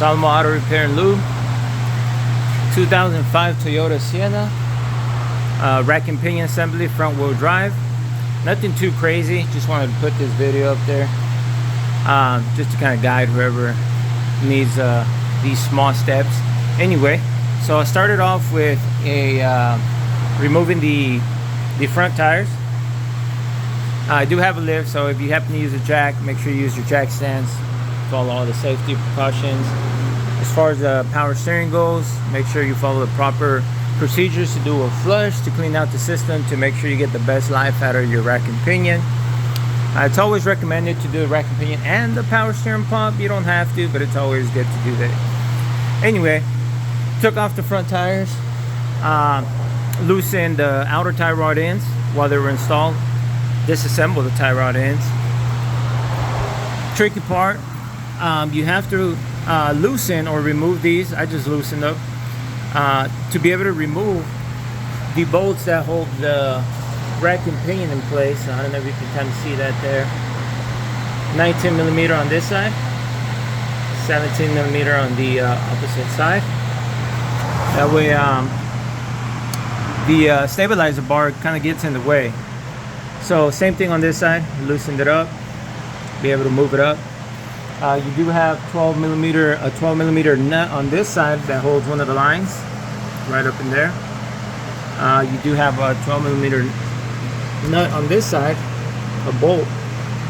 Salmo Auto Repair and Lube. 2005 Toyota Sienna. Rack and pinion assembly, front wheel drive. Nothing too crazy, just wanted to put this video up there just to kind of guide whoever needs these small steps. Anyway, so I started off with removing the front tires. I do have a lift, so if you happen to use a jack, make sure you use your jack stands. Follow all the safety precautions. As far as the power steering goes, make sure you follow the proper procedures to do a flush, to clean out the system, to make sure you get the best life out of your rack and pinion. It's always recommended to do the rack and pinion and the power steering pump. You don't have to, but it's always good to do that. Anyway, took off the front tires, loosened the outer tie rod ends while they were installed, disassembled the tie rod ends. Tricky part, you have to loosen or remove these. I just loosened up to be able to remove the bolts that hold the rack and pinion in place. I don't know if you can kind of see that there. 19 millimeter on this side, 17 millimeter on the opposite side. That way the stabilizer bar kind of gets in the way. So same thing on this side, loosened it up, be able to move it up. You do have a 12 millimeter nut on this side that holds one of the lines right up in there. You do have a 12 millimeter nut on this side, a bolt,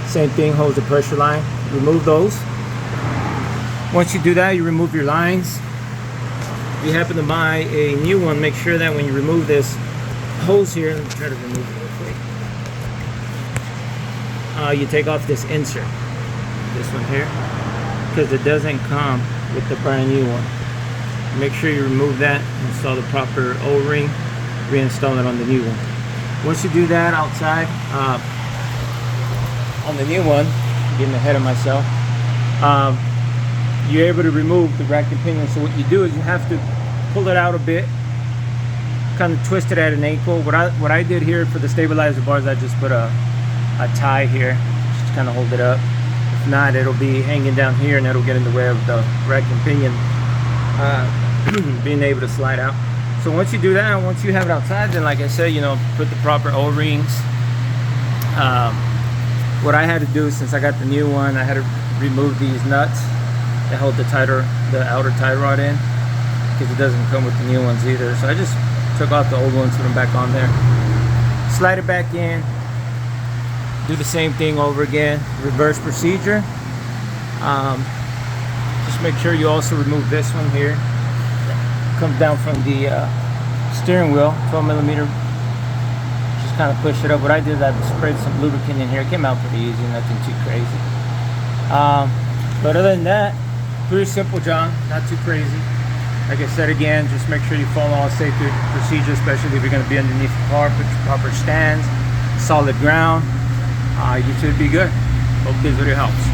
same thing, holds the pressure line. Remove those. Once you do that, you remove your lines. If you happen to buy a new one, make sure that when you remove this hose here, let me try to remove it real quick. You take off this insert, this one here, because it doesn't come with the brand new one. Make sure you remove that, install the proper O-ring, reinstall it on the new one. Once you do that outside, on the new one, getting ahead of myself, you're able to remove the rack and pinion. So what you do is you have to pull it out a bit, kind of twist it at an ankle. What I did here for the stabilizer bars, I just put a tie here, just to kind of hold it up. If not, it'll be hanging down here and it'll get in the way of the rack and pinion being able to slide out. So once you do that, once you have it outside, then like I said, put the proper O-rings. What I had to do, since I got the new one, I had to remove these nuts that hold the outer tie rod in, because it doesn't come with the new ones either. So I just took off the old ones, put them back on there, slide it back in, do the same thing over again, reverse procedure. Just make sure you also remove this one here. Comes down from the steering wheel, 12 millimeter. Just kind of push it up. What I did is I sprayed some lubricant in here. It came out pretty easy, nothing too crazy. But other than that, pretty simple job, not too crazy. Like I said again, just make sure you follow all safety procedures, especially if you're going to be underneath the car. Put your proper stands, solid ground. You should be good. Hope this video helps.